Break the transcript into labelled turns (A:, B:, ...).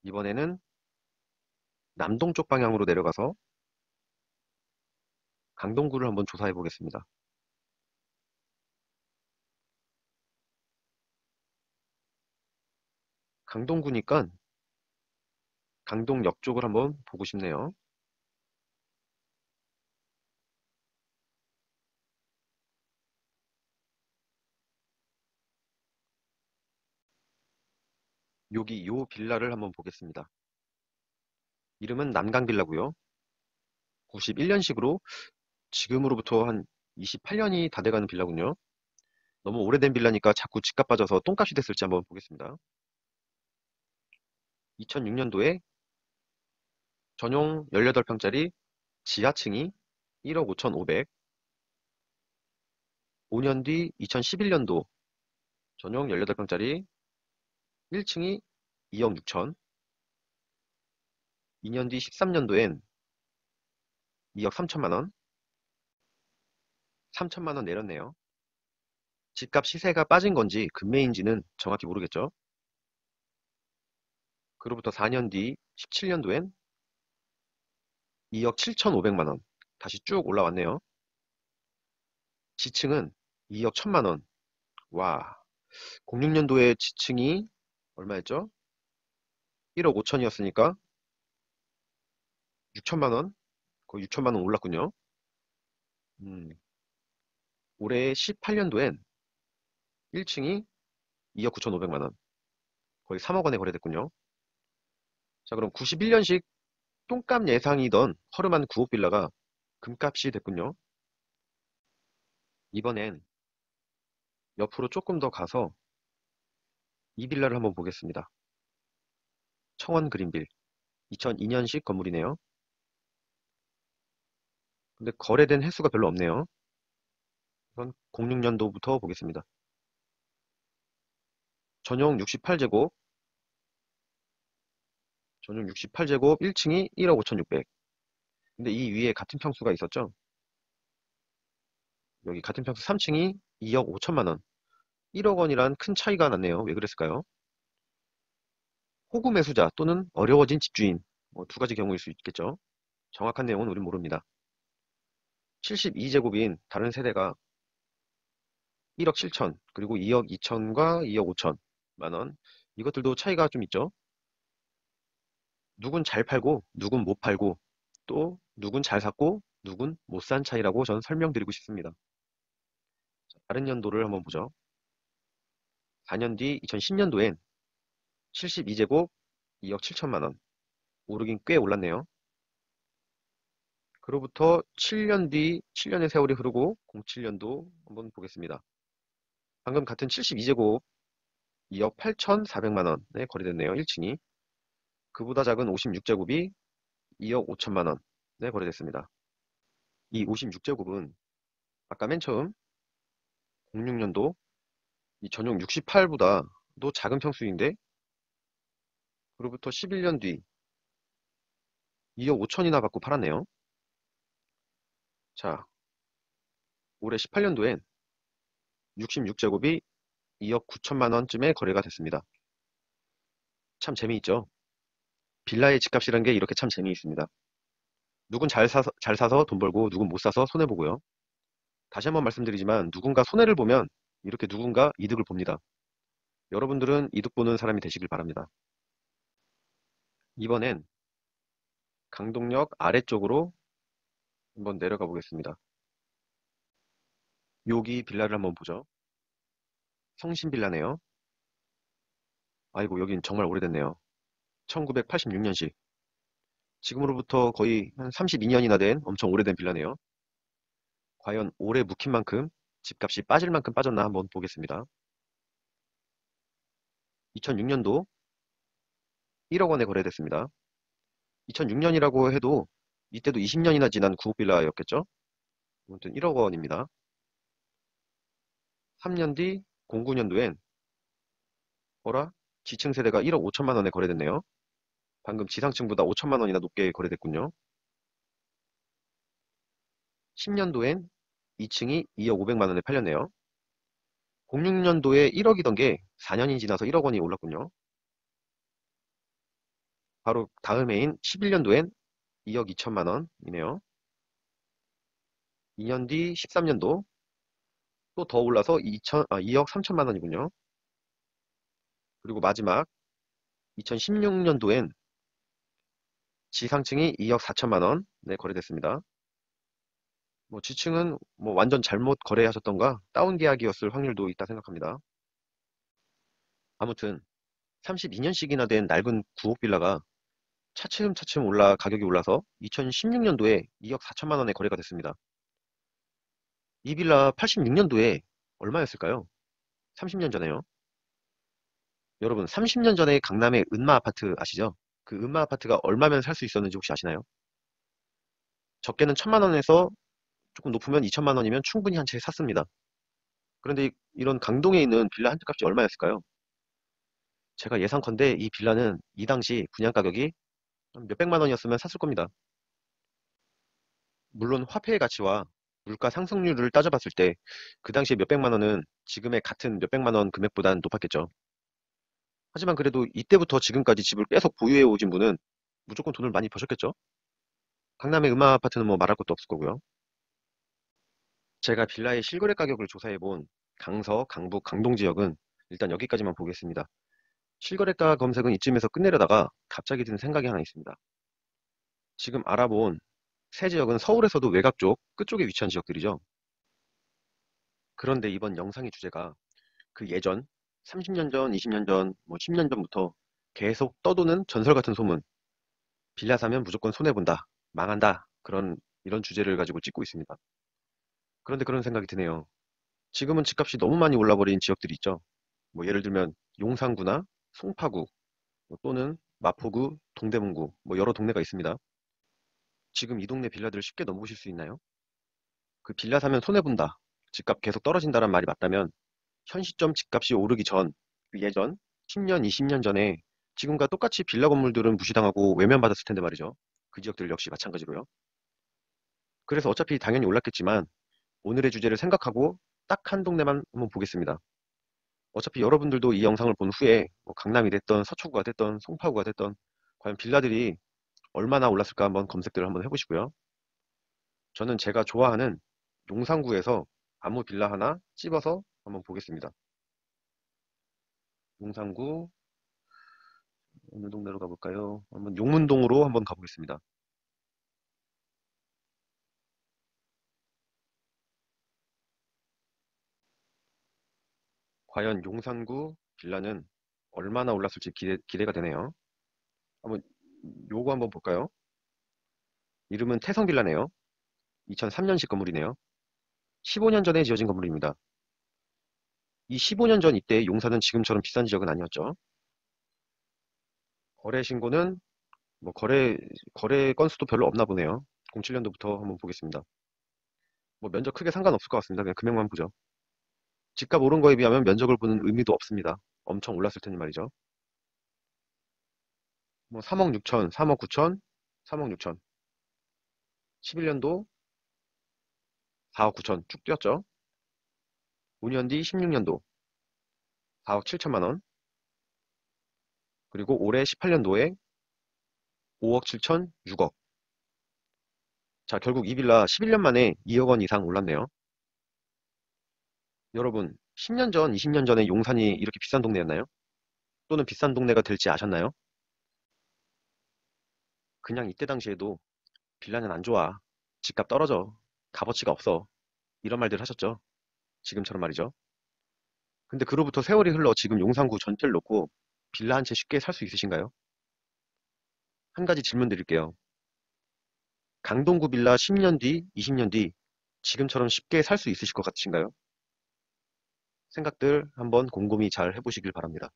A: 이번에는 남동쪽 방향으로 내려가서 강동구를 한번 조사해 보겠습니다. 강동구니까 강동역 쪽을 한번 보고 싶네요. 여기 요 빌라를 한번 보겠습니다. 이름은 남강빌라고요. 91년식으로 지금으로부터 한 28년이 다 돼가는 빌라군요. 너무 오래된 빌라니까 자꾸 집값 빠져서 똥값이 됐을지 한번 보겠습니다. 2006년도에 전용 18평짜리 지하층이 1억 5,500, 5년 뒤 2011년도 전용 18평짜리 1층이 2억 6천, 2년 뒤 13년도엔 2억 3천만 원, 3천만 원 내렸네요. 집값 시세가 빠진 건지 급매인지는 정확히 모르겠죠. 그로부터 4년 뒤 17년도엔 2억 7,500만 원, 다시 쭉 올라왔네요. 지층은 2억 1천만 원. 와, 06년도에 지층이 얼마였죠? 1억 5천이었으니까 6천만 원, 거의 6천만 원 올랐군요. 음, 올해 18년도엔 1층이 2억 9,500만 원, 거의 3억 원에 거래됐군요. 자, 그럼 91년식 똥값 예상이던 허름한 구옥 빌라가 금값이 됐군요. 이번엔 옆으로 조금 더 가서 이 빌라를 한번 보겠습니다. 청원 그린빌 2002년식 건물이네요. 근데 거래된 횟수가 별로 없네요. 우선 06년도부터 보겠습니다. 전용 68제곱, 전용 68제곱 1층이 1억 5,600. 근데 이 위에 같은 평수가 있었죠? 여기 같은 평수 3층이 2억 5천만 원. 1억 원이란 큰 차이가 났네요. 왜 그랬을까요? 호구 매수자 또는 어려워진 집주인, 두 가지 경우일 수 있겠죠. 정확한 내용은 우린 모릅니다. 72제곱인 다른 세대가 1억 7천, 그리고 2억 2천과 2억 5천만 원. 이것들도 차이가 좀 있죠. 누군 잘 팔고, 누군 못 팔고, 또 누군 잘 샀고, 누군 못 산 차이라고 저는 설명드리고 싶습니다. 다른 연도를 한번 보죠. 4년 뒤 2010년도엔 72제곱 2억 7천만 원. 오르긴 꽤 올랐네요. 그로부터 7년 뒤 7년의 세월이 흐르고 07년도 한번 보겠습니다. 방금 같은 72제곱 2억 8,400만 원에 거래됐네요. 1층이. 그보다 작은 56제곱이 2억 5천만 원에 거래됐습니다. 이 56제곱은 아까 맨 처음 06년도 이 전용 68보다도 작은 평수인데 그로부터 11년 뒤 2억 5천이나 받고 팔았네요. 자, 올해 18년도엔 66제곱이 2억 9천만 원쯤에 거래가 됐습니다. 참 재미있죠? 빌라의 집값이란 게 이렇게 참 재미있습니다. 누군 잘 사서 돈 벌고 누군 못 사서 손해보고요. 다시 한번 말씀드리지만 누군가 손해를 보면 이렇게 누군가 이득을 봅니다. 여러분들은 이득 보는 사람이 되시길 바랍니다. 이번엔 강동역 아래쪽으로 한번 내려가 보겠습니다. 여기 빌라를 한번 보죠. 성신빌라네요. 아이고, 여긴 정말 오래됐네요. 1986년식. 지금으로부터 거의 한 32년이나 된 엄청 오래된 빌라네요. 과연 올해 묵힌 만큼 집값이 빠질 만큼 빠졌나 한번 보겠습니다. 2006년도 1억 원에 거래됐습니다. 2006년이라고 해도 이때도 20년이나 지난 구옥빌라였겠죠? 아무튼 1억 원입니다. 3년 뒤 09년도엔 어라? 지층 세대가 1억 5천만 원에 거래됐네요. 방금 지상층보다 5천만 원이나 높게 거래됐군요. 10년도엔 2층이 2억 500만 원에 팔렸네요. 06년도에 1억이던 게 4년이 지나서 1억 원이 올랐군요. 바로 다음 해인 11년도엔 2억 2천만 원이네요. 2년 뒤 13년도 또 더 올라서 2억 3천만 원이군요. 그리고 마지막 2016년도엔 지상층이 2억 4천만 원에 거래됐습니다. 뭐 지층은 뭐 완전 잘못 거래하셨던가 다운 계약이었을 확률도 있다 생각합니다. 아무튼 32년씩이나 된 낡은 구옥 빌라가 차츰차츰 가격이 올라서 2016년도에 2억 4천만 원에 거래가 됐습니다. 이 빌라 86년도에 얼마였을까요? 30년 전에요. 여러분 30년 전에 강남의 은마 아파트 아시죠? 그 은마 아파트가 얼마면 살 수 있었는지 혹시 아시나요? 적게는 1천만 원에서 조금 높으면 2천만 원이면 충분히 한 채 샀습니다. 그런데 이런 강동에 있는 빌라 한 채 값이 얼마였을까요? 제가 예상컨대 이 빌라는 이 당시 분양 가격이 한 몇백만 원이었으면 샀을 겁니다. 물론 화폐의 가치와 물가 상승률을 따져봤을 때 그 당시에 몇백만 원은 지금의 같은 몇백만 원 금액보다는 높았겠죠. 하지만 그래도 이때부터 지금까지 집을 계속 보유해 오신 분은 무조건 돈을 많이 버셨겠죠? 강남의 음마 아파트는 뭐 말할 것도 없을 거고요. 제가 빌라의 실거래 가격을 조사해 본 강서, 강북, 강동 지역은 일단 여기까지만 보겠습니다. 실거래가 검색은 이쯤에서 끝내려다가 갑자기 든 생각이 하나 있습니다. 지금 알아본 세 지역은 서울에서도 외곽 쪽, 끝쪽에 위치한 지역들이죠. 그런데 이번 영상의 주제가 그 예전 30년 전, 20년 전, 뭐 10년 전부터 계속 떠도는 전설 같은 소문, 빌라 사면 무조건 손해본다, 망한다, 이런 주제를 가지고 찍고 있습니다. 그런데 그런 생각이 드네요. 지금은 집값이 너무 많이 올라버린 지역들이 있죠. 뭐 예를 들면 용산구나 송파구 뭐 또는 마포구, 동대문구 뭐 여러 동네가 있습니다. 지금 이 동네 빌라들을 쉽게 넘보실 수 있나요? 그 빌라 사면 손해본다, 집값 계속 떨어진다는 말이 맞다면 현 시점 집값이 오르기 전, 그 예전 10년, 20년 전에 지금과 똑같이 빌라 건물들은 무시당하고 외면받았을 텐데 말이죠. 그 지역들 역시 마찬가지로요. 그래서 어차피 당연히 올랐겠지만 오늘의 주제를 생각하고 딱 한 동네만 한번 보겠습니다. 어차피 여러분들도 이 영상을 본 후에 뭐 강남이 됐던 서초구가 됐던 송파구가 됐던 과연 빌라들이 얼마나 올랐을까 한번 검색들을 한번 해보시고요. 저는 제가 좋아하는 용산구에서 아무 빌라 하나 집어서 한번 보겠습니다. 용산구 어느 동네로 가볼까요? 한번 용문동으로 한번 가보겠습니다. 과연 용산구 빌라는 얼마나 올랐을지 기대가 되네요. 한번 요거 한번 볼까요? 이름은 태성빌라네요. 2003년식 건물이네요. 15년 전에 지어진 건물입니다. 이 15년 전 이때 용산은 지금처럼 비싼 지역은 아니었죠. 거래 신고는 뭐 거래 건수도 별로 없나 보네요. 07년도부터 한번 보겠습니다. 뭐 면적 크게 상관없을 것 같습니다. 그냥 금액만 보죠. 집값 오른 거에 비하면 면적을 보는 의미도 없습니다. 엄청 올랐을 테니 말이죠. 뭐 3억 6천, 3억 9천, 3억 6천. 11년도 4억 9천 쭉 뛰었죠. 5년 뒤 16년도 4억 7천만 원. 그리고 올해 18년도에 5억 7천 6억. 자, 결국 이 빌라 11년 만에 2억 원 이상 올랐네요. 여러분, 10년 전, 20년 전에 용산이 이렇게 비싼 동네였나요? 또는 비싼 동네가 될지 아셨나요? 그냥 이때 당시에도 빌라는 안 좋아, 집값 떨어져, 값어치가 없어, 이런 말들 하셨죠. 지금처럼 말이죠. 근데 그로부터 세월이 흘러 지금 용산구 전체를 놓고 빌라 한 채 쉽게 살 수 있으신가요? 한 가지 질문 드릴게요. 강동구 빌라 10년 뒤, 20년 뒤 지금처럼 쉽게 살 수 있으실 것 같으신가요? 생각들 한번 곰곰이 잘 해보시길 바랍니다.